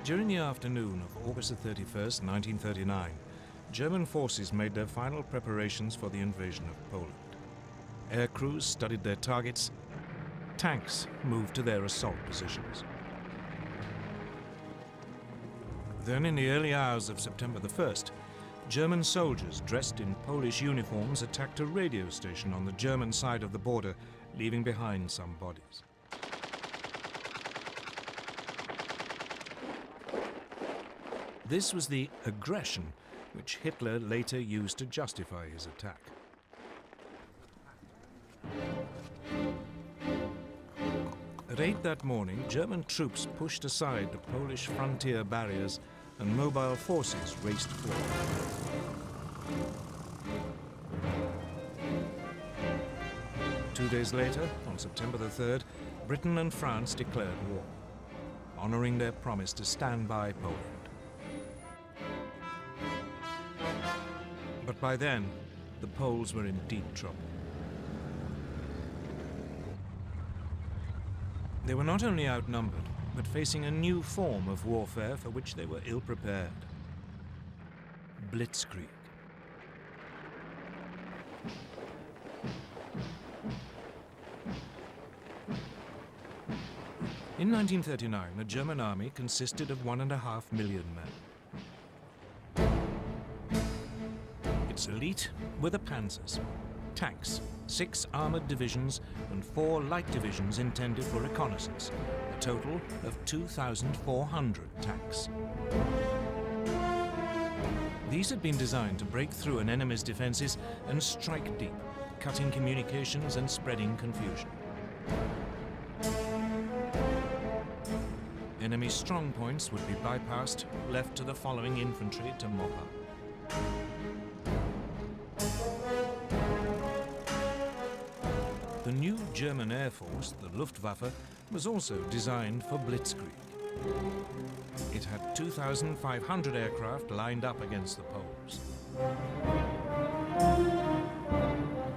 During the afternoon of August 31st, 1939, German forces made their final preparations for the invasion of Poland. Air crews studied their targets. Tanks moved to their assault positions. Then, in the early hours of September the 1st, German soldiers dressed in Polish uniforms attacked a radio station on the German side of the border, leaving behind some bodies. This was the aggression which Hitler later used to justify his attack. At 8 that morning, German troops pushed aside the Polish frontier barriers and mobile forces raced forward. 2 days later, on September the 3rd, Britain and France declared war, honoring their promise to stand by Poland. But by then, the Poles were in deep trouble. They were not only outnumbered, but facing a new form of warfare for which they were ill-prepared. Blitzkrieg. In 1939, the German army consisted of 1.5 million men. Its elite were the panzers, tanks, 6 armored divisions and 4 light divisions intended for reconnaissance, a total of 2,400 tanks. These had been designed to break through an enemy's defenses and strike deep, cutting communications and spreading confusion. Enemy strong points would be bypassed, left to the following infantry to mop up. The new German Air Force, the Luftwaffe, was also designed for Blitzkrieg. It had 2,500 aircraft lined up against the Poles.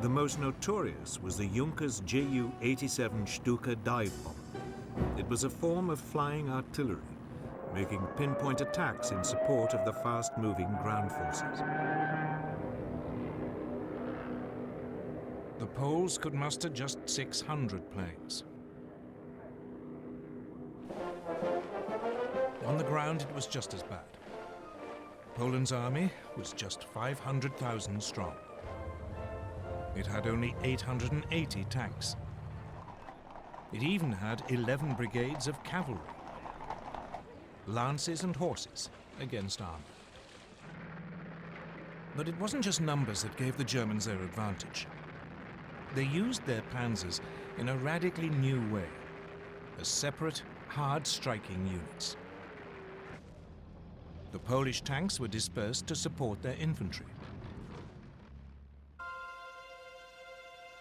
The most notorious was the Junkers Ju-87 Stuka dive bomber. It was a form of flying artillery, making pinpoint attacks in support of the fast-moving ground forces. The Poles could muster just 600 planes. On the ground, it was just as bad. Poland's army was just 500,000 strong. It had only 880 tanks. It even had 11 brigades of cavalry, lances and horses against armor. But it wasn't just numbers that gave the Germans their advantage. They used their panzers in a radically new way, as separate, hard-striking units. The Polish tanks were dispersed to support their infantry.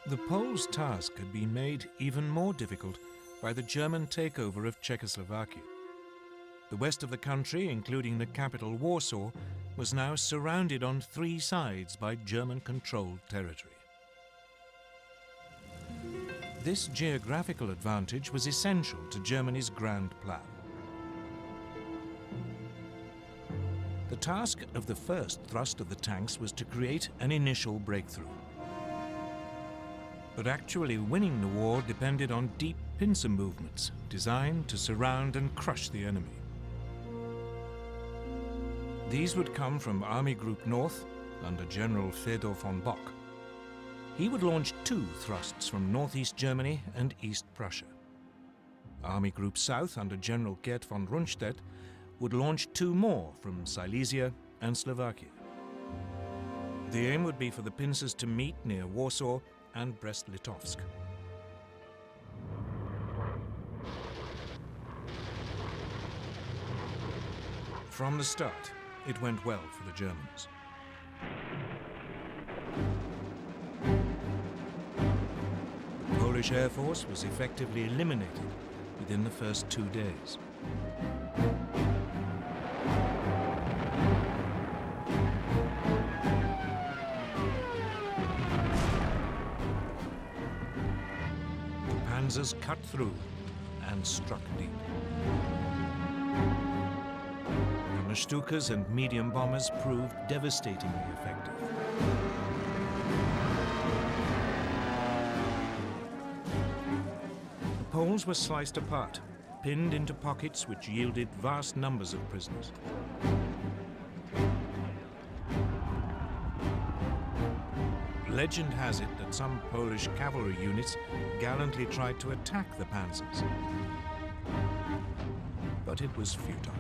The Poles' task had been made even more difficult by the German takeover of Czechoslovakia. The west of the country, including the capital Warsaw, was now surrounded on 3 sides by German-controlled territory. This geographical advantage was essential to Germany's grand plan. The task of the first thrust of the tanks was to create an initial breakthrough. But actually winning the war depended on deep pincer movements designed to surround and crush the enemy. These would come from Army Group North under General Fedor von Bock. He would launch 2 thrusts from northeast Germany and East Prussia. Army Group South under General Gerd von Rundstedt would launch 2 more from Silesia and Slovakia. The aim would be for the pincers to meet near Warsaw and Brest-Litovsk. From the start, it went well for the Germans. The Polish Air Force was effectively eliminated within the first 2 days. The Panzers cut through and struck deep. The Stukas and medium bombers proved devastatingly effective. The Poles were sliced apart, pinned into pockets which yielded vast numbers of prisoners. Legend has it that some Polish cavalry units gallantly tried to attack the panzers, but it was futile.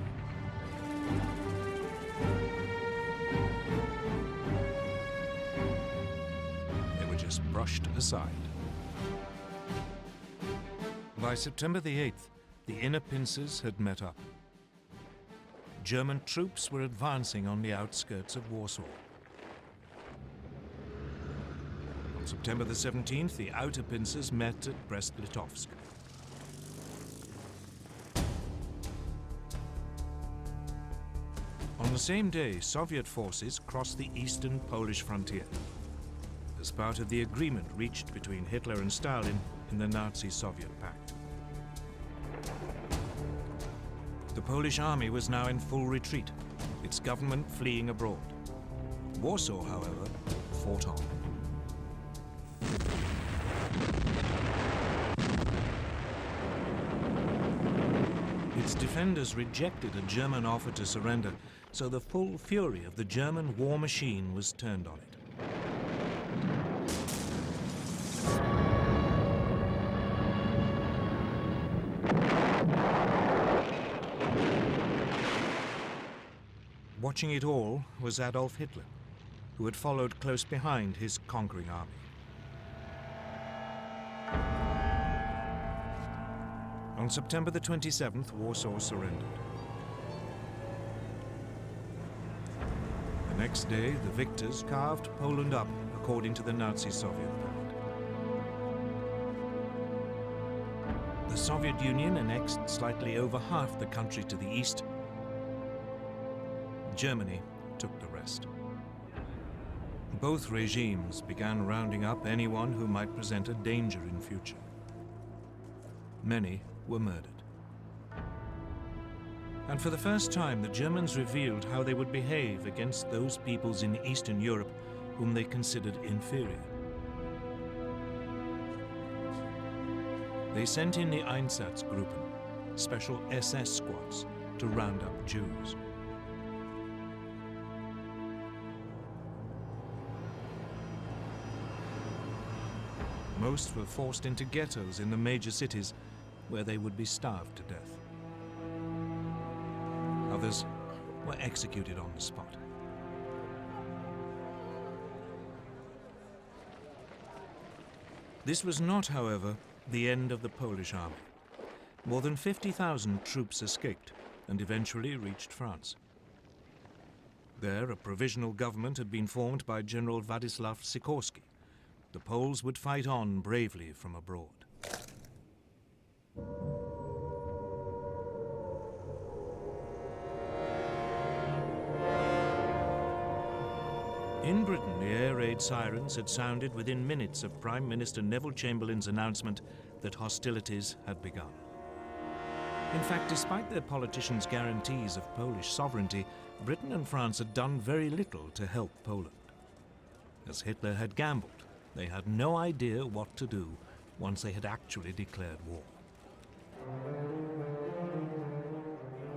They were just brushed aside. By September the 8th, the inner pincers had met up. German troops were advancing on the outskirts of Warsaw. On September the 17th, the outer pincers met at Brest-Litovsk. On the same day, Soviet forces crossed the eastern Polish frontier as part of the agreement reached between Hitler and Stalin in the Nazi-Soviet pact. The Polish army was now in full retreat, its government fleeing abroad. Warsaw, however, fought on. Its defenders rejected a German offer to surrender, so the full fury of the German war machine was turned on it. Watching it all was Adolf Hitler, who had followed close behind his conquering army. On September the 27th, Warsaw surrendered. The next day, the victors carved Poland up according to the Nazi-Soviet pact. The Soviet Union annexed slightly over half the country to the east. Germany took the rest. Both regimes began rounding up anyone who might present a danger in future. Many were murdered. And for the first time, the Germans revealed how they would behave against those peoples in Eastern Europe whom they considered inferior. They sent in the Einsatzgruppen, special SS squads, to round up Jews. Most were forced into ghettos in the major cities, where they would be starved to death. Others were executed on the spot. This was not, however, the end of the Polish army. More than 50,000 troops escaped and eventually reached France. There, a provisional government had been formed by General Władysław Sikorski. The Poles would fight on bravely from abroad. In Britain, the air raid sirens had sounded within minutes of Prime Minister Neville Chamberlain's announcement that hostilities had begun. In fact, despite their politicians' guarantees of Polish sovereignty, Britain and France had done very little to help Poland. As Hitler had gambled, they had no idea what to do once they had actually declared war.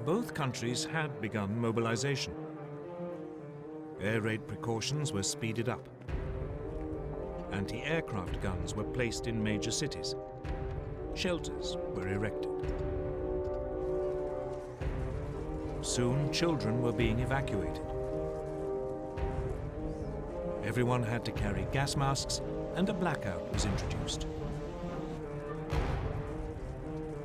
Both countries had begun mobilization. Air raid precautions were speeded up. Anti-aircraft guns were placed in major cities. Shelters were erected. Soon, children were being evacuated. Everyone had to carry gas masks, and a blackout was introduced.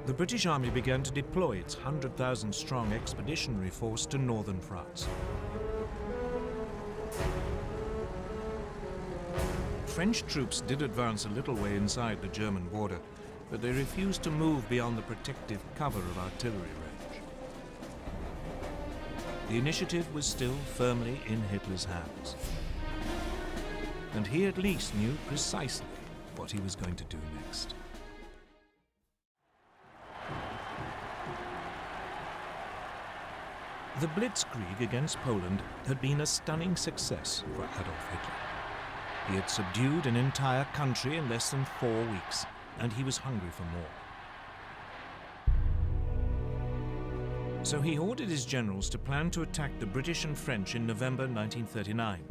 The British Army began to deploy its 100,000-strong expeditionary force to northern France. French troops did advance a little way inside the German border, but they refused to move beyond the protective cover of artillery range. The initiative was still firmly in Hitler's hands. And he at least knew precisely what he was going to do next. The Blitzkrieg against Poland had been a stunning success for Adolf Hitler. He had subdued an entire country in less than 4 weeks, and he was hungry for more. So he ordered his generals to plan to attack the British and French in November 1939,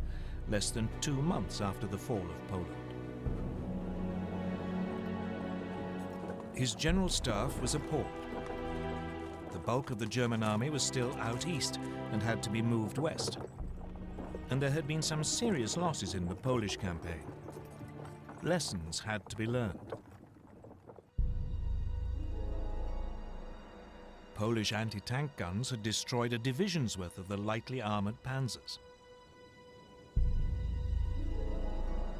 less than 2 months after the fall of Poland. His general staff was appalled. The bulk of the German army was still out east and had to be moved west. And there had been some serious losses in the Polish campaign. Lessons had to be learned. Polish anti-tank guns had destroyed a division's worth of the lightly armored panzers.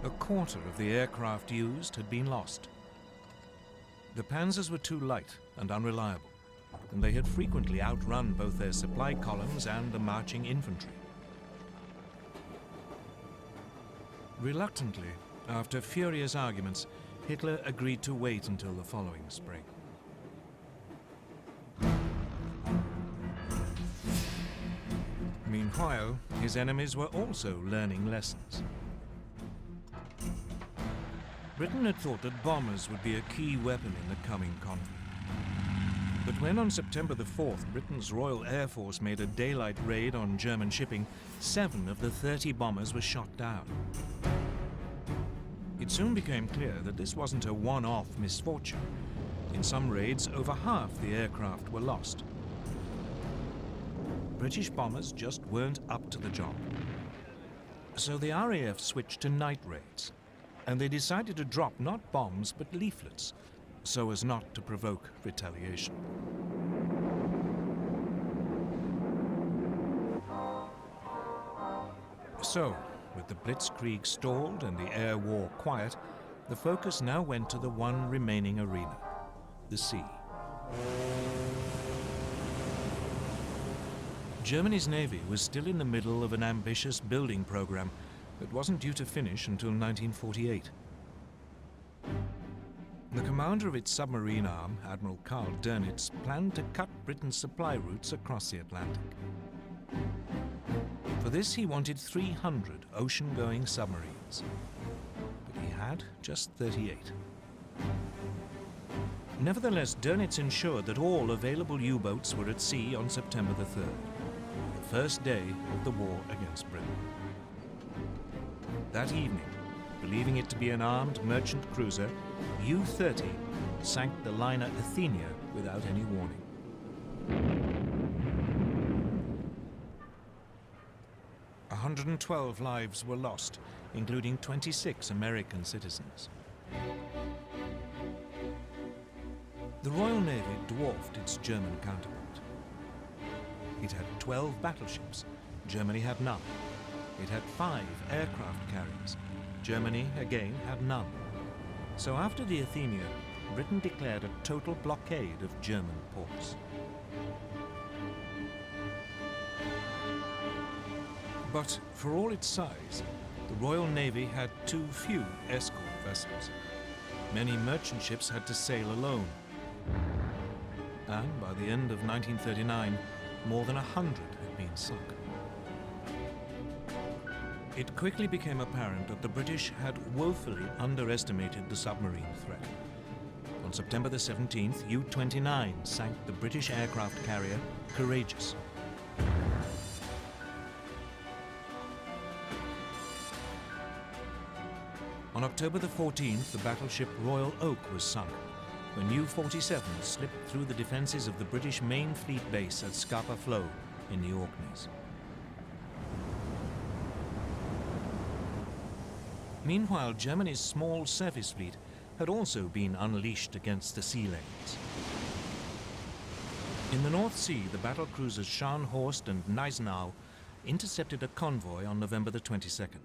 A quarter of the aircraft used had been lost. The panzers were too light and unreliable, and they had frequently outrun both their supply columns and the marching infantry. Reluctantly, after furious arguments, Hitler agreed to wait until the following spring. Meanwhile, his enemies were also learning lessons. Britain had thought that bombers would be a key weapon in the coming conflict. But when on September the 4th, Britain's Royal Air Force made a daylight raid on German shipping, 7 of the 30 bombers were shot down. It soon became clear that this wasn't a one-off misfortune. In some raids, over half the aircraft were lost. British bombers just weren't up to the job. So the RAF switched to night raids, and they decided to drop not bombs but leaflets, so as not to provoke retaliation. So, with the Blitzkrieg stalled and the air war quiet, the focus now went to the one remaining arena, the sea. Germany's navy was still in the middle of an ambitious building program that wasn't due to finish until 1948. The commander of its submarine arm, Admiral Karl Dönitz, planned to cut Britain's supply routes across the Atlantic. For this, he wanted 300 ocean-going submarines, but he had just 38. Nevertheless, Dönitz ensured that all available U-boats were at sea on September the 3rd, the first day of the war against Britain. That evening, believing it to be an armed merchant cruiser, U-30 sank the liner Athenia without any warning. A 112 lives were lost, including 26 American citizens. The Royal Navy dwarfed its German counterpart. It had 12 battleships. Germany had none. It had 5 aircraft carriers. Germany, again, had none. So after the Athenia, Britain declared a total blockade of German ports. But for all its size, the Royal Navy had too few escort vessels. Many merchant ships had to sail alone. And by the end of 1939, more than 100 had been sunk. It quickly became apparent that the British had woefully underestimated the submarine threat. On September the 17th, U-29 sank the British aircraft carrier Courageous. On October the 14th, the battleship Royal Oak was sunk when U-47 slipped through the defenses of the British main fleet base at Scapa Flow in the Orkneys. Meanwhile, Germany's small surface fleet had also been unleashed against the sea lanes. In the North Sea, the battlecruisers Scharnhorst and Gneisenau intercepted a convoy on November the 22nd.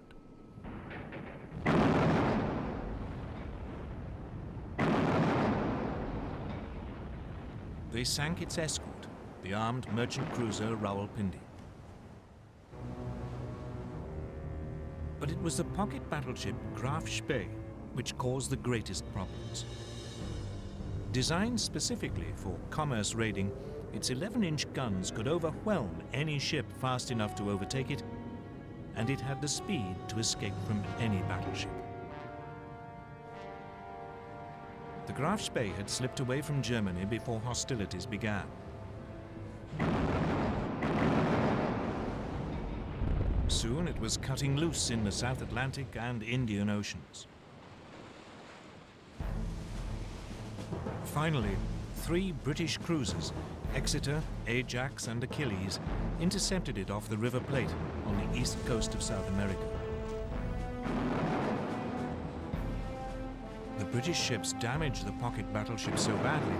They sank its escort, the armed merchant cruiser Rawalpindi. But it was the pocket battleship Graf Spee which caused the greatest problems. Designed specifically for commerce raiding, Its 11-inch guns could overwhelm any ship fast enough to overtake it, and it had the speed to escape from any battleship. The Graf Spee had slipped away from Germany before hostilities began. Soon it was cutting loose in the South Atlantic and Indian Oceans. Finally, 3 British cruisers, Exeter, Ajax and Achilles, intercepted it off the River Plate on the east coast of South America. The British ships damaged the pocket battleship so badly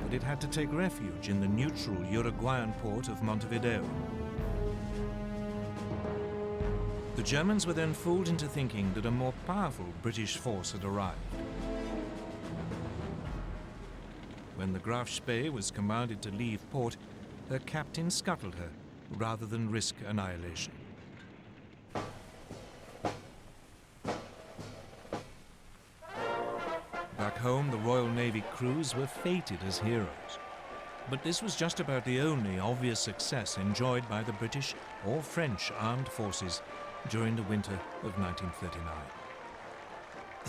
that it had to take refuge in the neutral Uruguayan port of Montevideo. The Germans were then fooled into thinking that a more powerful British force had arrived. When the Graf Spee was commanded to leave port, her captain scuttled her rather than risk annihilation. Back home, the Royal Navy crews were feted as heroes. But this was just about the only obvious success enjoyed by the British or French armed forces during the winter of 1939.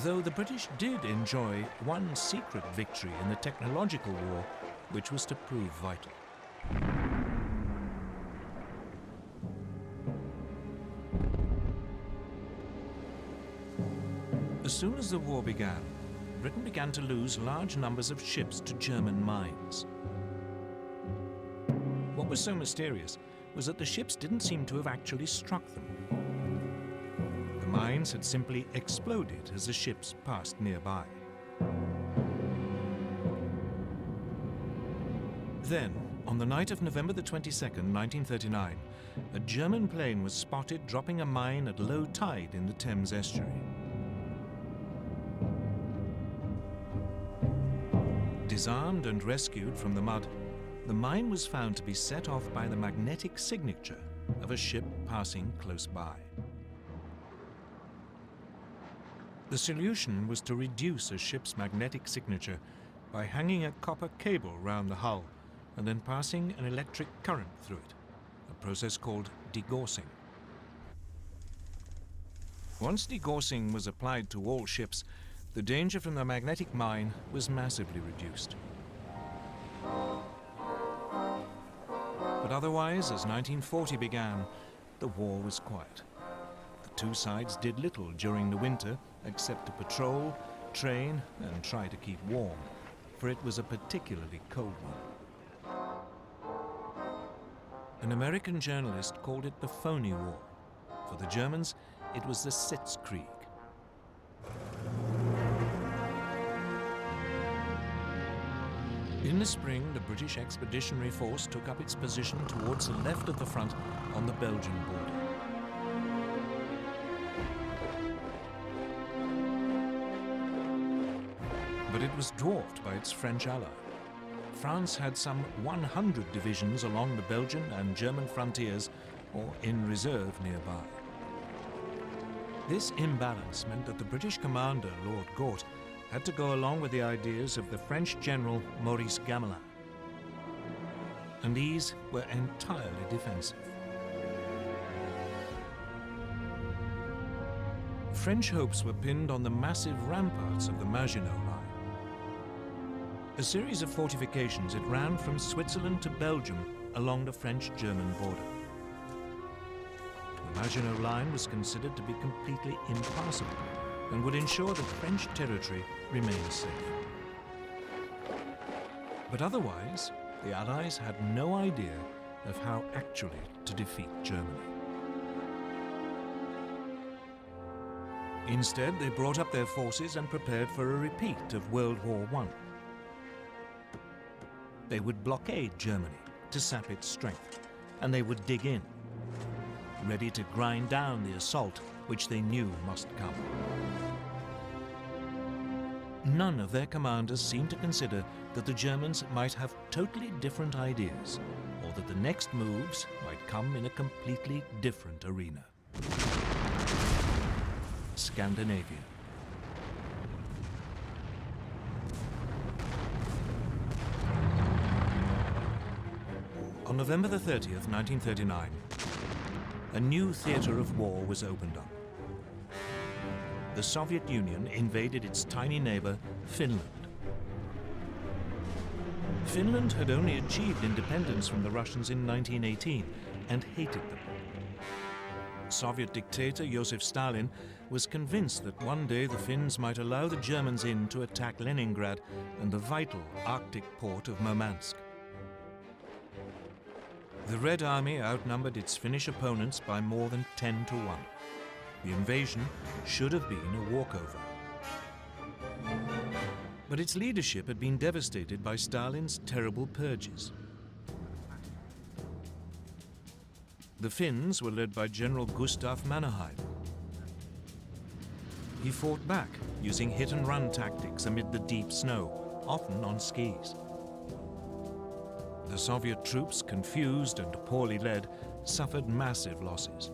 Though the British did enjoy one secret victory in the technological war, which was to prove vital. As soon as the war began, Britain began to lose large numbers of ships to German mines. What was so mysterious was that the ships didn't seem to have actually struck them. The mines had simply exploded as the ships passed nearby. Then, on the night of November the 22nd, 1939, a German plane was spotted dropping a mine at low tide in the Thames estuary. Disarmed and rescued from the mud, the mine was found to be set off by the magnetic signature of a ship passing close by. The solution was to reduce a ship's magnetic signature by hanging a copper cable round the hull and then passing an electric current through it, a process called degaussing. Once degaussing was applied to all ships, the danger from the magnetic mine was massively reduced. But otherwise, as 1940 began, the war was quiet. The two sides did little during the winter except to patrol, train, and try to keep warm, for it was a particularly cold one. An American journalist called it the phony war. For the Germans, it was the Sitzkrieg. In the spring, the British Expeditionary Force took up its position towards the left of the front on the Belgian border. But it was dwarfed by its French ally. France had some 100 divisions along the Belgian and German frontiers, or in reserve nearby. This imbalance meant that the British commander, Lord Gort, had to go along with the ideas of the French general Maurice Gamelin. And these were entirely defensive. French hopes were pinned on the massive ramparts of the Maginot Line. A series of fortifications, it ran from Switzerland to Belgium along the French-German border. The Maginot Line was considered to be completely impassable and would ensure that French territory remained safe. But otherwise, the Allies had no idea of how actually to defeat Germany. Instead, they brought up their forces and prepared for a repeat of World War I. They would blockade Germany to sap its strength, and they would dig in, ready to grind down the assault which they knew must come. None of their commanders seemed to consider that the Germans might have totally different ideas, or that the next moves might come in a completely different arena. Scandinavia. November the 30th, 1939, a new theatre of war was opened up. The Soviet Union invaded its tiny neighbor, Finland. Finland had only achieved independence from the Russians in 1918 and hated them. Soviet dictator Joseph Stalin was convinced that one day the Finns might allow the Germans in to attack Leningrad and the vital Arctic port of Murmansk. The Red Army outnumbered its Finnish opponents by more than 10 to 1. The invasion should have been a walkover. But its leadership had been devastated by Stalin's terrible purges. The Finns were led by General Gustav Mannerheim. He fought back using hit-and-run tactics amid the deep snow, often on skis. The Soviet troops, confused and poorly led, suffered massive losses.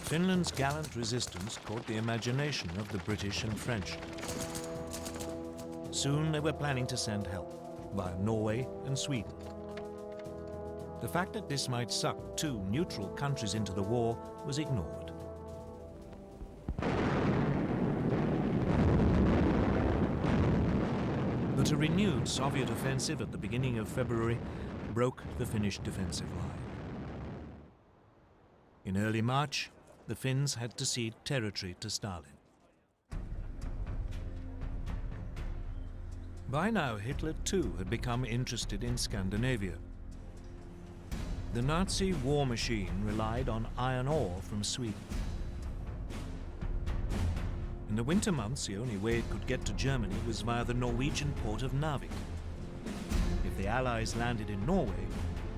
Finland's gallant resistance caught the imagination of the British and French. Soon they were planning to send help via Norway and Sweden. The fact that this might suck two neutral countries into the war was ignored. But a renewed Soviet offensive at the beginning of February broke the Finnish defensive line. In early March, the Finns had to cede territory to Stalin. By now, Hitler too had become interested in Scandinavia. The Nazi war machine relied on iron ore from Sweden. In the winter months, the only way it could get to Germany was via the Norwegian port of Narvik. If the Allies landed in Norway,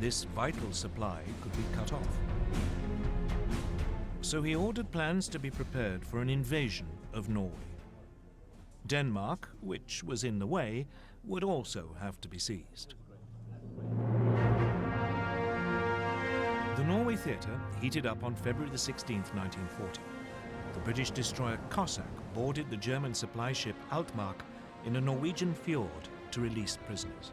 this vital supply could be cut off. So he ordered plans to be prepared for an invasion of Norway. Denmark, which was in the way, would also have to be seized. The Norway theatre heated up on February the 16th, 1940. The British destroyer Cossack boarded the German supply ship Altmark in a Norwegian fjord to release prisoners.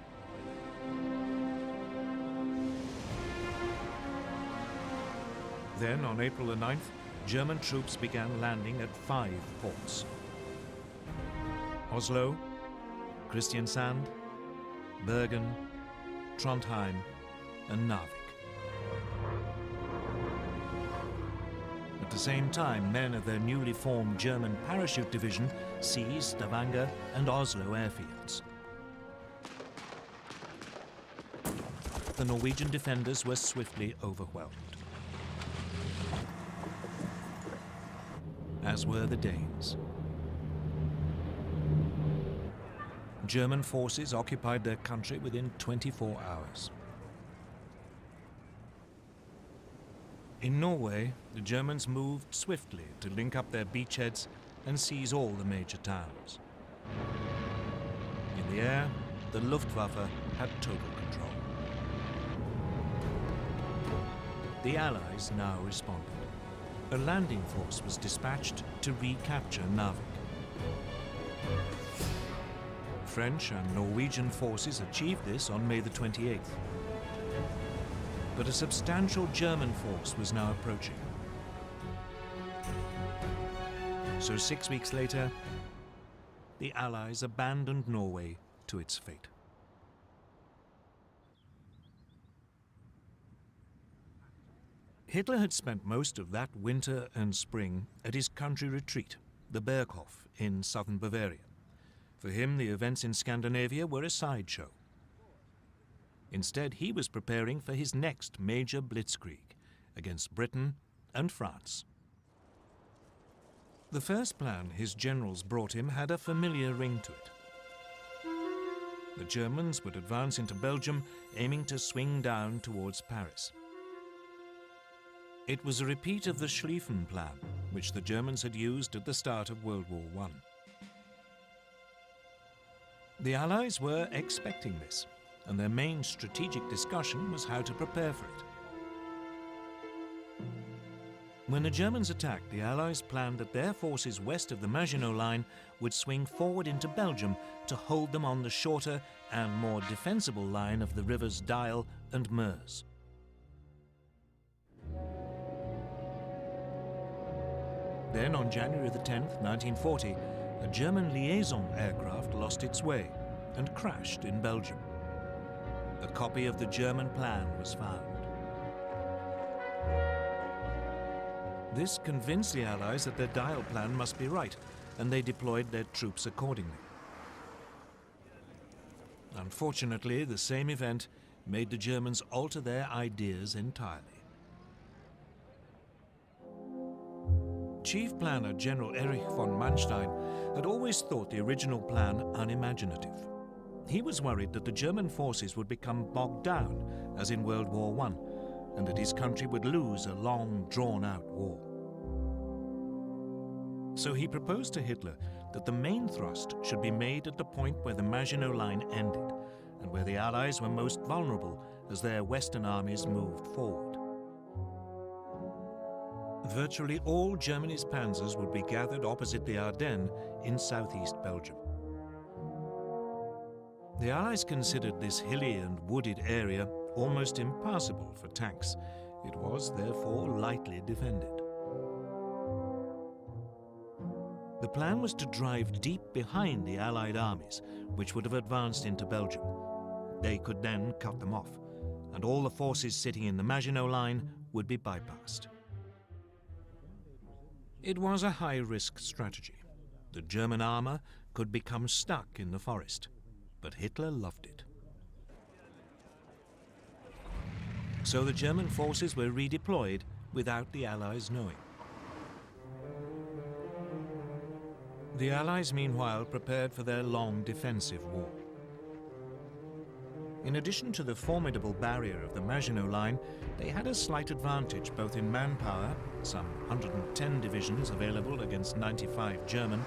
Then, on April the 9th, German troops began landing at 5 ports: Oslo, Kristiansand, Bergen, Trondheim, and Narvik. At the same time, men of their newly formed German parachute division seized Stavanger and Oslo airfields. The Norwegian defenders were swiftly overwhelmed, as were the Danes. German forces occupied their country within 24 hours. In Norway, the Germans moved swiftly to link up their beachheads and seize all the major towns. In the air, the Luftwaffe had total control. The Allies now responded. A landing force was dispatched to recapture Narvik. French and Norwegian forces achieved this on May the 28th. But a substantial German force was now approaching. So 6 weeks later, the Allies abandoned Norway to its fate. Hitler had spent most of that winter and spring at his country retreat, the Berghof in southern Bavaria. For him, the events in Scandinavia were a sideshow. Instead, he was preparing for his next major Blitzkrieg against Britain and France. The first plan his generals brought him had a familiar ring to it. The Germans would advance into Belgium, aiming to swing down towards Paris. It was a repeat of the Schlieffen Plan, which the Germans had used at the start of World War I. The Allies were expecting this, and their main strategic discussion was how to prepare for it. When the Germans attacked, the Allies planned that their forces west of the Maginot Line would swing forward into Belgium to hold them on the shorter and more defensible line of the rivers Dyle and Meuse. Then, on January the 10th, 1940, a German liaison aircraft lost its way and crashed in Belgium. A copy of the German plan was found. This convinced the Allies that their Dyle plan must be right, and they deployed their troops accordingly. Unfortunately, the same event made the Germans alter their ideas entirely. Chief Planner General Erich von Manstein had always thought the original plan unimaginative. He was worried that the German forces would become bogged down, as in World War I, and that his country would lose a long, drawn-out war. So he proposed to Hitler that the main thrust should be made at the point where the Maginot Line ended, and where the Allies were most vulnerable as their Western armies moved forward. Virtually all Germany's panzers would be gathered opposite the Ardennes in southeast Belgium. The Allies considered this hilly and wooded area almost impassable for tanks. It was, therefore, lightly defended. The plan was to drive deep behind the Allied armies, which would have advanced into Belgium. They could then cut them off, and all the forces sitting in the Maginot Line would be bypassed. It was a high-risk strategy. The German armor could become stuck in the forest, but Hitler loved it. So the German forces were redeployed without the Allies knowing. The Allies, meanwhile, prepared for their long defensive war. In addition to the formidable barrier of the Maginot Line, they had a slight advantage both in manpower, some 110 divisions available against 95 German,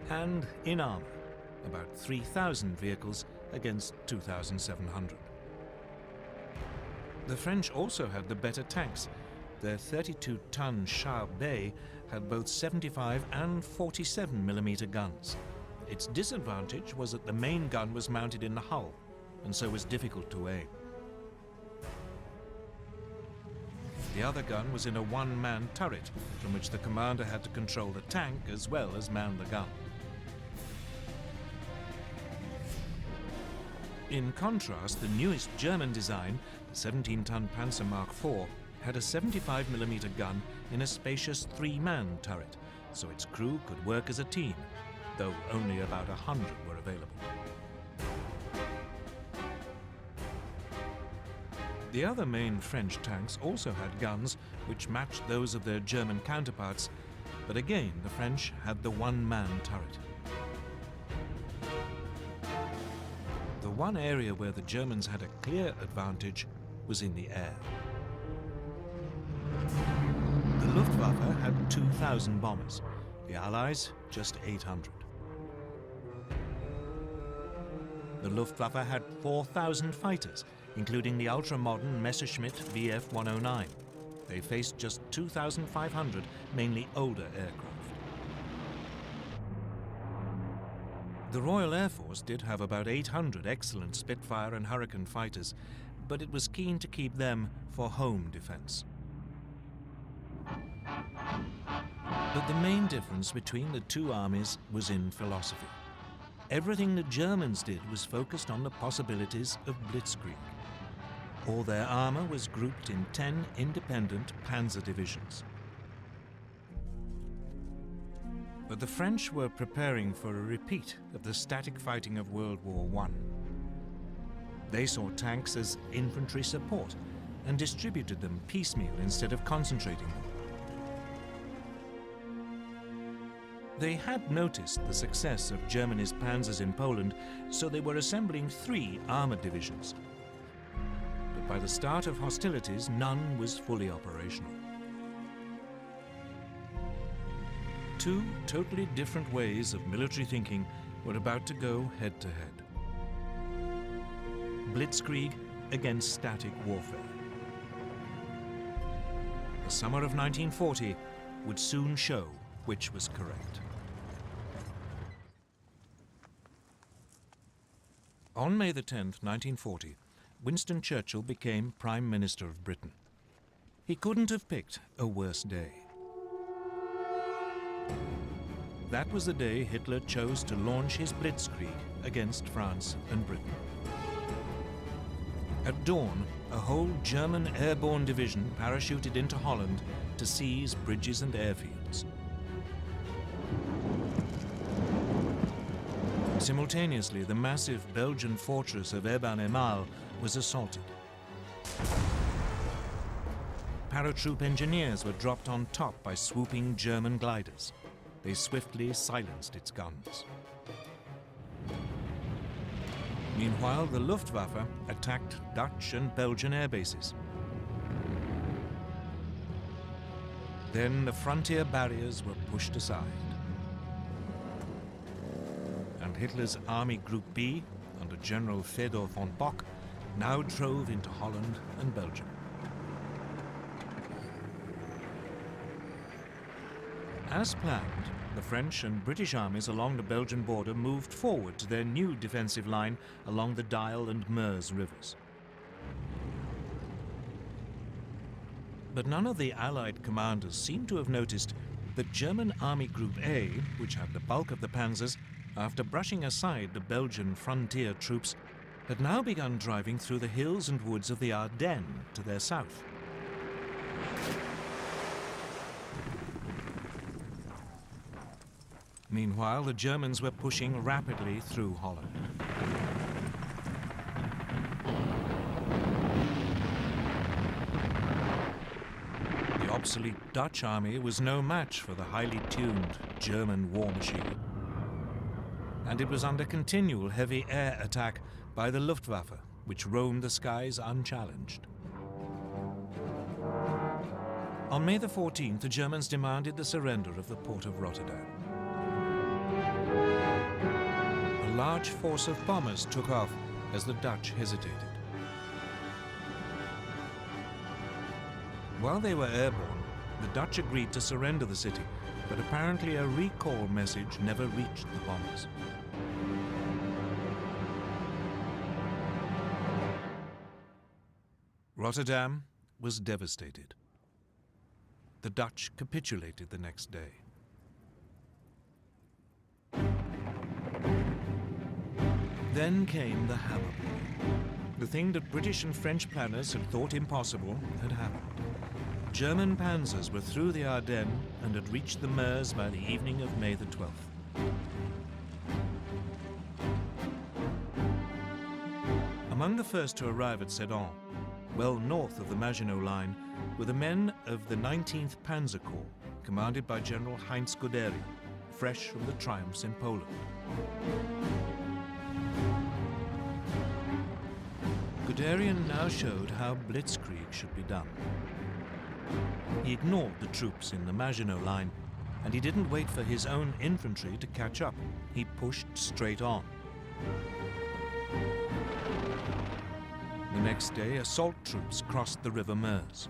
and in armor, about 3,000 vehicles against 2,700. The French also had the better tanks. Their 32-ton Char-Bay had both 75 and 47mm guns. Its disadvantage was that the main gun was mounted in the hull, and so was difficult to aim. The other gun was in a one-man turret, from which the commander had to control the tank as well as man the gun. In contrast, the newest German design, the 17-ton Panzer Mark IV, had a 75mm gun in a spacious three-man turret, so its crew could work as a team, though only about 100 were available. The other main French tanks also had guns which matched those of their German counterparts, but again the French had the one-man turret. The one area where the Germans had a clear advantage was in the air. The Luftwaffe had 2,000 bombers, the Allies just 800. The Luftwaffe had 4,000 fighters, including the ultra-modern Messerschmitt Bf 109. They faced just 2,500, mainly older aircraft. The Royal Air Force did have about 800 excellent Spitfire and Hurricane fighters, but it was keen to keep them for home defense. But the main difference between the two armies was in philosophy. Everything the Germans did was focused on the possibilities of Blitzkrieg. All their armor was grouped in 10 independent panzer divisions. But the French were preparing for a repeat of the static fighting of World War I. They saw tanks as infantry support and distributed them piecemeal instead of concentrating them. They had noticed the success of Germany's panzers in Poland, so they were assembling 3 armored divisions. But by the start of hostilities, none was fully operational. 2 totally different ways of military thinking were about to go head-to-head. Blitzkrieg against static warfare. the summer of 1940 would soon show which was correct. On May the 10th, 1940, Winston Churchill became Prime Minister of Britain. He couldn't have picked a worse day. That was the day Hitler chose to launch his Blitzkrieg against France and Britain. At dawn, a whole German airborne division parachuted into Holland to seize bridges and airfields. Simultaneously, the massive Belgian fortress of Eben-Emael was assaulted. Paratroop engineers were dropped on top by swooping German gliders. They swiftly silenced its guns. Meanwhile, the Luftwaffe attacked Dutch and Belgian air bases. Then the frontier barriers were pushed aside. And Hitler's Army Group B, under General Fedor von Bock, now drove into Holland and Belgium. As planned, the French and British armies along the Belgian border moved forward to their new defensive line along the Dyle and Meuse rivers. But none of the Allied commanders seemed to have noticed that German Army Group A, which had the bulk of the panzers, after brushing aside the Belgian frontier troops, had now begun driving through the hills and woods of the Ardennes to their south. Meanwhile, the Germans were pushing rapidly through Holland. The obsolete Dutch army was no match for the highly tuned German war machine. And it was under continual heavy air attack by the Luftwaffe, which roamed the skies unchallenged. On May the 14th, the Germans demanded the surrender of the port of Rotterdam. A large force of bombers took off as the Dutch hesitated. While they were airborne, the Dutch agreed to surrender the city, but apparently a recall message never reached the bombers. Rotterdam was devastated. The Dutch capitulated the next day. Then came the hammer blow. The thing that British and French planners had thought impossible had happened. German panzers were through the Ardennes and had reached the Meuse by the evening of May the 12th. Among the first to arrive at Sedan, well north of the Maginot Line, were the men of the 19th Panzer Corps, commanded by General Heinz Guderian, fresh from the triumphs in Poland. Guderian now showed how Blitzkrieg should be done. He ignored the troops in the Maginot Line, and he didn't wait for his own infantry to catch up. He pushed straight on. The next day, assault troops crossed the River Meuse.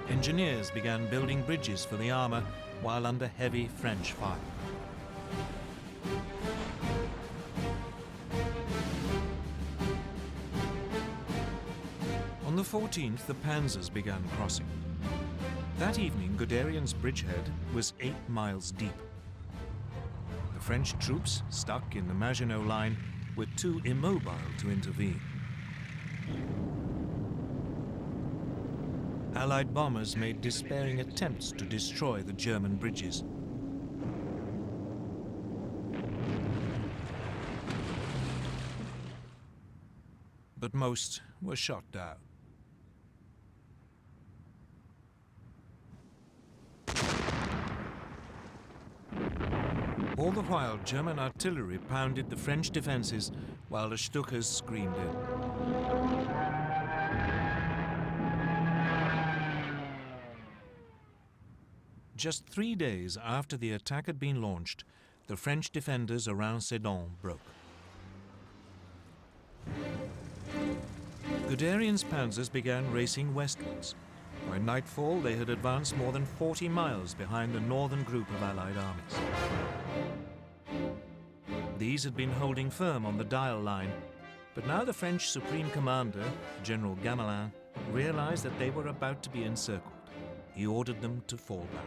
Engineers began building bridges for the armor while under heavy French fire. On the 14th, the panzers began crossing. That evening, Guderian's bridgehead was 8 miles deep. The French troops, stuck in the Maginot Line, were too immobile to intervene. Allied bombers made despairing attempts to destroy the German bridges. But most were shot down. All the while, German artillery pounded the French defenses while the Stukas screamed in. Just 3 days after the attack had been launched, the French defenders around Sedan broke. Guderian's panzers began racing westwards. By nightfall, they had advanced more than 40 miles behind the northern group of Allied armies. These had been holding firm on the Dial line, but now the French Supreme Commander, General Gamelin, realized that they were about to be encircled. He ordered them to fall back.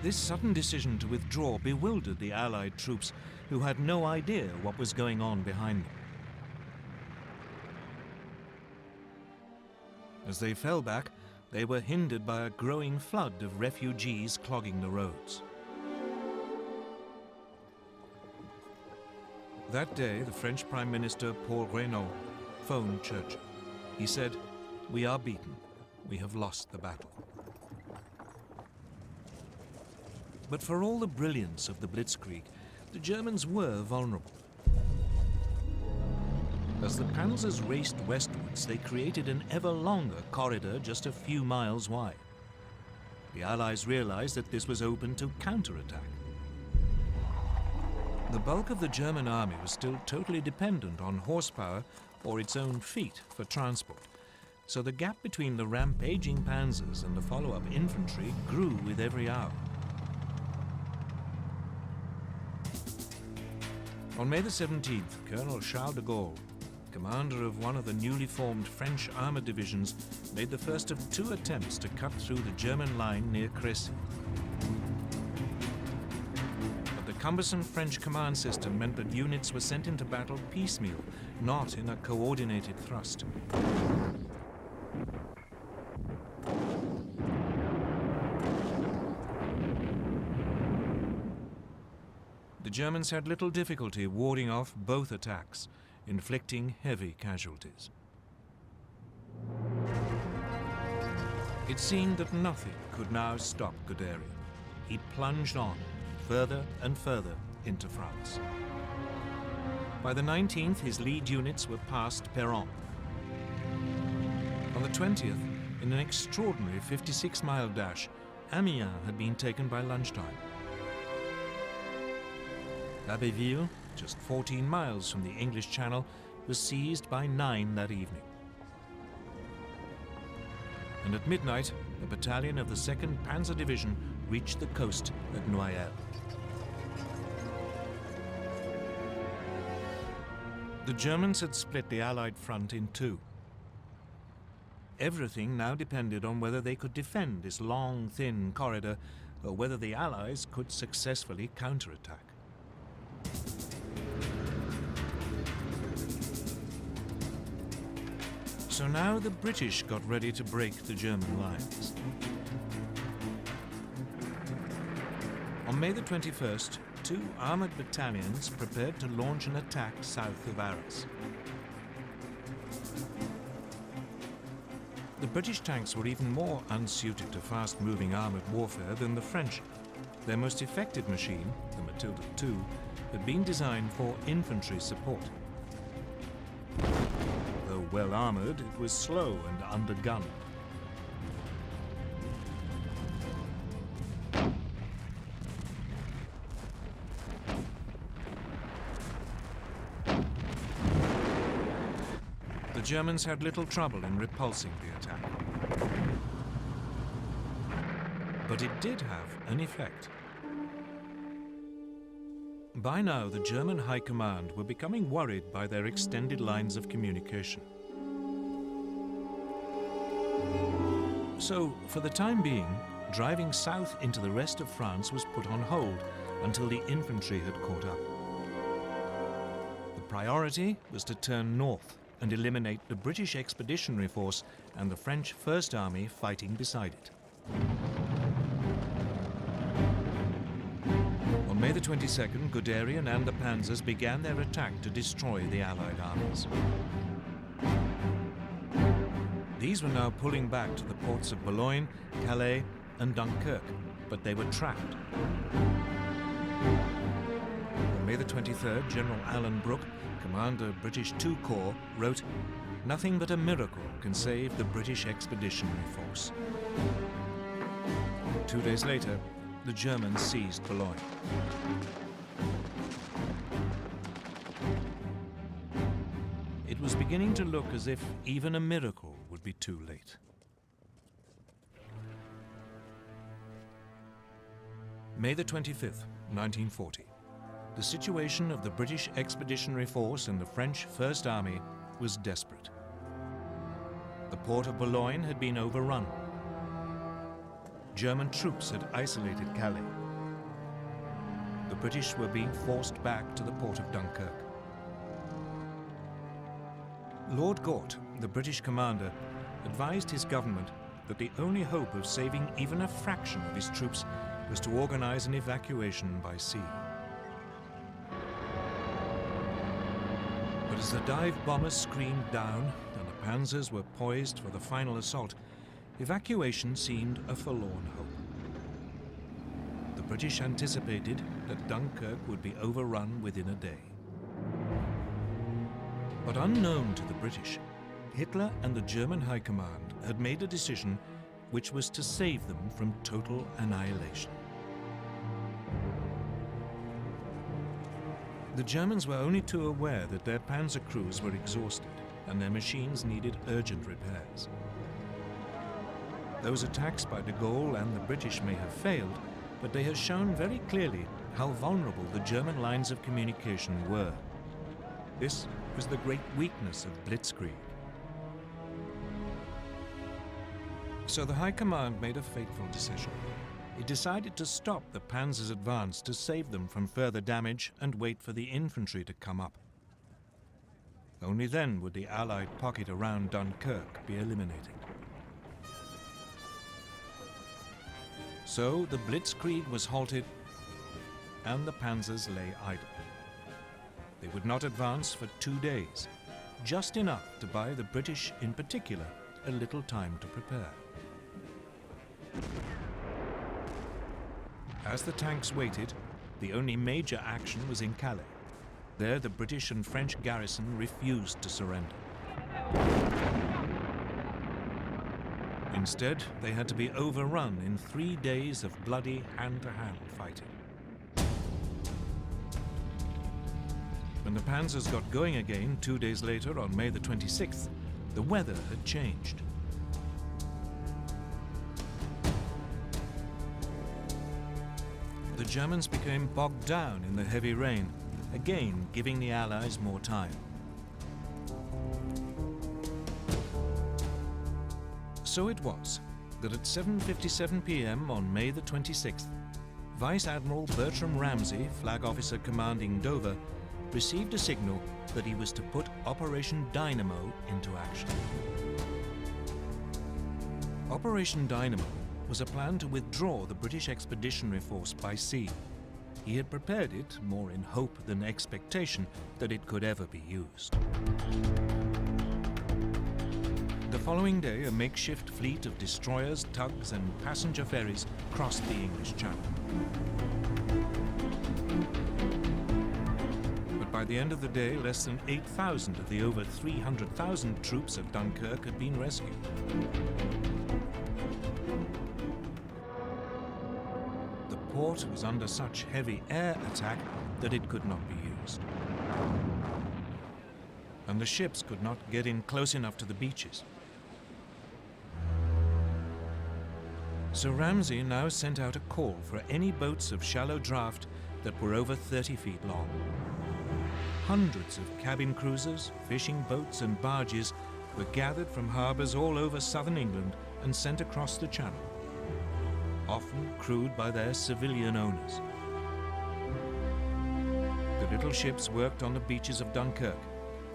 This sudden decision to withdraw bewildered the Allied troops, who had no idea what was going on behind them. As they fell back, they were hindered by a growing flood of refugees clogging the roads. That day, the French Prime Minister Paul Reynaud phoned Churchill. He said, "We are beaten. We have lost the battle." But for all the brilliance of the Blitzkrieg, the Germans were vulnerable. As the panzers raced westwards, they created an ever longer corridor just a few miles wide. The Allies realized that this was open to counterattack. The bulk of the German army was still totally dependent on horsepower or its own feet for transport, so the gap between the rampaging panzers and the follow-up infantry grew with every hour. On May the 17th, Colonel Charles de Gaulle, commander of one of the newly formed French armored divisions, made the first of 2 attempts to cut through the German line near Crécy. But the cumbersome French command system meant that units were sent into battle piecemeal, not in a coordinated thrust. The Germans had little difficulty warding off both attacks, inflicting heavy casualties. It seemed that nothing could now stop Guderian. He plunged on, further and further into France. By the 19th, his lead units were past Péronne. On the 20th, in an extraordinary 56-mile dash, Amiens had been taken by lunchtime. Abbeville, just 14 miles from the English Channel, was seized by 9 that evening. And at midnight, a battalion of the 2nd Panzer Division reached the coast at Noyelles. The Germans had split the Allied front in 2. Everything now depended on whether they could defend this long, thin corridor, or whether the Allies could successfully counterattack. So now the British got ready to break the German lines. On May the 21st, 2 armored battalions prepared to launch an attack south of Arras. The British tanks were even more unsuited to fast-moving armored warfare than the French. Their most effective machine, the Matilda II, had been designed for infantry support. Though well-armored, it was slow and undergunned. The Germans had little trouble in repulsing the attack. But it did have an effect. By now, the German High Command were becoming worried by their extended lines of communication. So, for the time being, driving south into the rest of France was put on hold until the infantry had caught up. The priority was to turn north and eliminate the British Expeditionary Force and the French First Army fighting beside it. On May the 22nd, Guderian and the panzers began their attack to destroy the Allied armies. These were now pulling back to the ports of Boulogne, Calais, and Dunkirk, but they were trapped. On May the 23rd, General Alan Brooke, commander of British II Corps, wrote, "Nothing but a miracle can save the British Expeditionary Force." 2 days later, the Germans seized Boulogne. was beginning to look as if even a miracle would be too late. May the 25th, 1940. The situation of the British Expeditionary Force and the French First Army was desperate. The port of Boulogne had been overrun. German troops had isolated Calais. The British were being forced back to the port of Dunkirk. Lord Gort, the British commander, advised his government that the only hope of saving even a fraction of his troops was to organize an evacuation by sea. But as the dive bombers screamed down and the panzers were poised for the final assault, evacuation seemed a forlorn hope. The British anticipated that Dunkirk would be overrun within a day. But unknown to the British, Hitler and the German High Command had made a decision which was to save them from total annihilation. The Germans were only too aware that their panzer crews were exhausted and their machines needed urgent repairs. Those attacks by de Gaulle and the British may have failed, but they have shown very clearly how vulnerable the German lines of communication were. This was the great weakness of Blitzkrieg. So the High Command made a fateful decision. It decided to stop the panzer's advance to save them from further damage and wait for the infantry to come up. Only then would the Allied pocket around Dunkirk be eliminated. So the Blitzkrieg was halted and the panzers lay idle. They would not advance for 2 days, just enough to buy the British in particular a little time to prepare. As the tanks waited, the only major action was in Calais. There the British and French garrison refused to surrender. Instead, they had to be overrun in 3 days of bloody hand-to-hand fighting. When the panzers got going again 2 days later on May the 26th, the weather had changed. The Germans became bogged down in the heavy rain, again giving the Allies more time. So it was that at 7:57 p.m. on May the 26th, Vice Admiral Bertram Ramsay, flag officer commanding Dover, received a signal that he was to put Operation Dynamo into action. Operation Dynamo was a plan to withdraw the British Expeditionary Force by sea. He had prepared it more in hope than expectation that it could ever be used. The following day, a makeshift fleet of destroyers, tugs, and passenger ferries crossed the English Channel. But by the end of the day, less than 8,000 of the over 300,000 troops at Dunkirk had been rescued. The port was under such heavy air attack that it could not be used. And the ships could not get in close enough to the beaches. So Ramsay now sent out a call for any boats of shallow draft that were over 30 feet long. Hundreds of cabin cruisers, fishing boats and barges were gathered from harbours all over southern England and sent across the Channel, often crewed by their civilian owners. The little ships worked on the beaches of Dunkirk,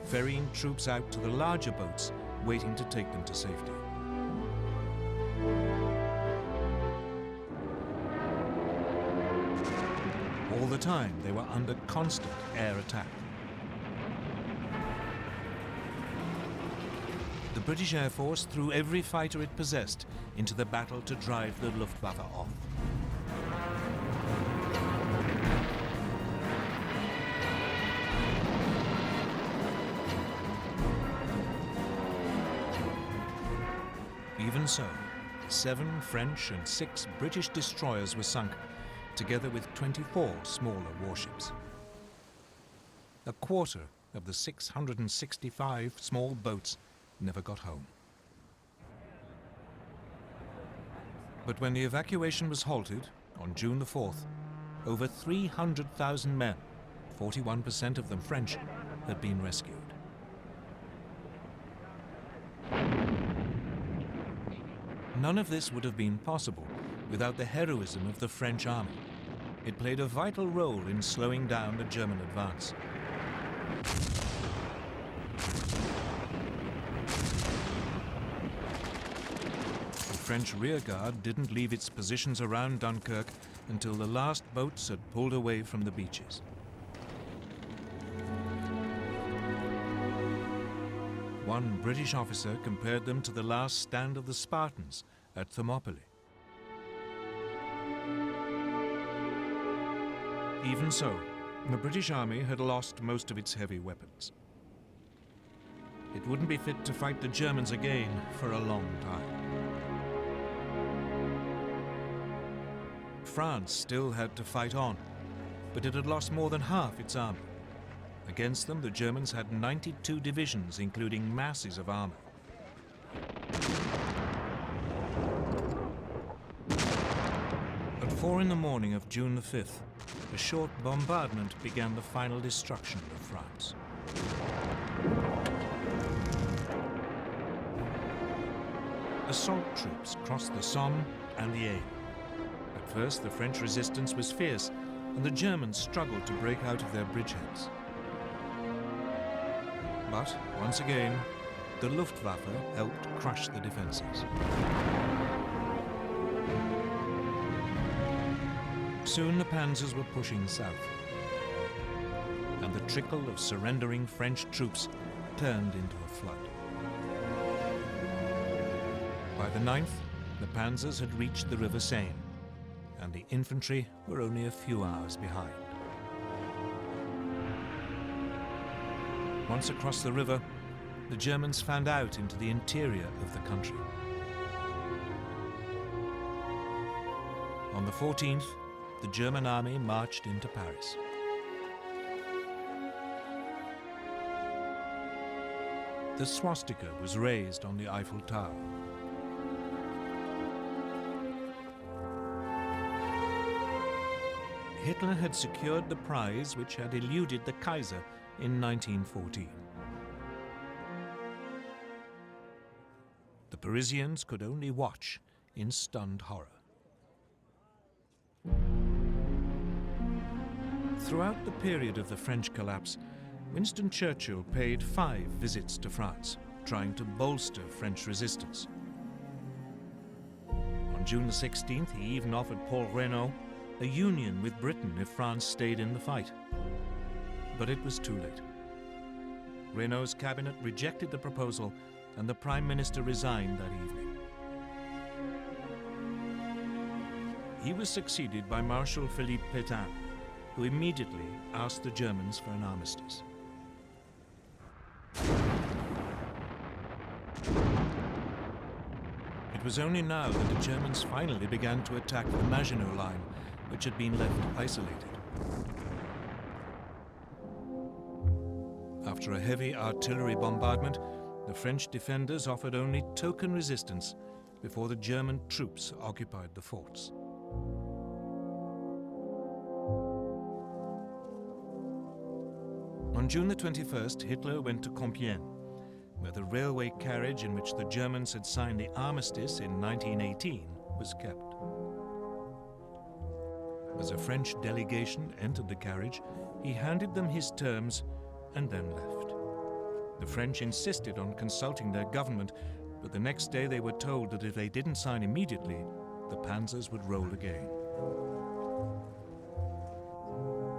ferrying troops out to the larger boats, waiting to take them to safety. All the time, they were under constant air attack. The British Air Force threw every fighter it possessed into the battle to drive the Luftwaffe off. Even so, 7 French and 6 British destroyers were sunk, together with 24 smaller warships. A quarter of the 665 small boats never got home. But when the evacuation was halted on June the 4th, over 300,000 men, 41% of them French, had been rescued. None of this would have been possible without the heroism of the French army. It played a vital role in slowing down the German advance. The French rearguard didn't leave its positions around Dunkirk until the last boats had pulled away from the beaches. One British officer compared them to the last stand of the Spartans at Thermopylae. Even so, the British army had lost most of its heavy weapons. It wouldn't be fit to fight the Germans again for a long time. France still had to fight on, but it had lost more than half its army. Against them, the Germans had 92 divisions, including masses of armor. At 4 in the morning of June the 5th, a short bombardment began the final destruction of France. Assault troops crossed the Somme and the Aisne. At first, the French resistance was fierce, and the Germans struggled to break out of their bridgeheads. But, once again, the Luftwaffe helped crush the defenses. Soon the panzers were pushing south, and the trickle of surrendering French troops turned into a flood. By the 9th, the panzers had reached the River Seine, and the infantry were only a few hours behind. Once across the river, the Germans fanned out into the interior of the country. On the 14th, the German army marched into Paris. The swastika was raised on the Eiffel Tower. Hitler had secured the prize which had eluded the Kaiser in 1914. The Parisians could only watch in stunned horror. Throughout the period of the French collapse, Winston Churchill paid 5 visits to France, trying to bolster French resistance. On June the 16th, he even offered Paul Reynaud a union with Britain if France stayed in the fight. But it was too late. Reynaud's cabinet rejected the proposal, and the Prime Minister resigned that evening. He was succeeded by Marshal Philippe Pétain, who immediately asked the Germans for an armistice. It was only now that the Germans finally began to attack the Maginot Line, which had been left isolated. After a heavy artillery bombardment, the French defenders offered only token resistance before the German troops occupied the forts. On June the 21st, Hitler went to Compiègne, where the railway carriage in which the Germans had signed the armistice in 1918 was kept. As a French delegation entered the carriage, he handed them his terms and then left. The French insisted on consulting their government, but the next day they were told that if they didn't sign immediately, the panzers would roll again.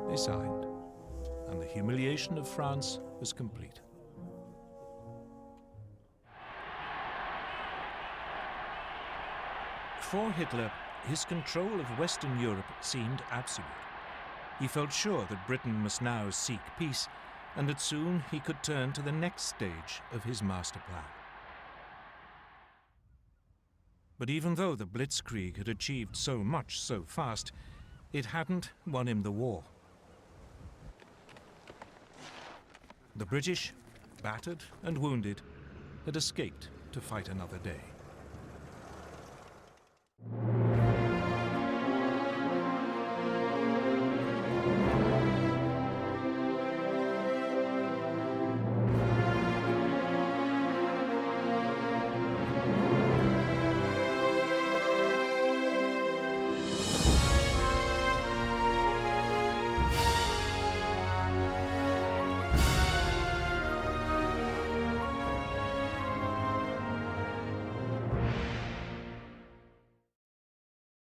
They signed, and the humiliation of France was complete. For Hitler, his control of Western Europe seemed absolute. He felt sure that Britain must now seek peace, and that soon he could turn to the next stage of his master plan. But even though the Blitzkrieg had achieved so much so fast, it hadn't won him the war. The British, battered and wounded, had escaped to fight another day.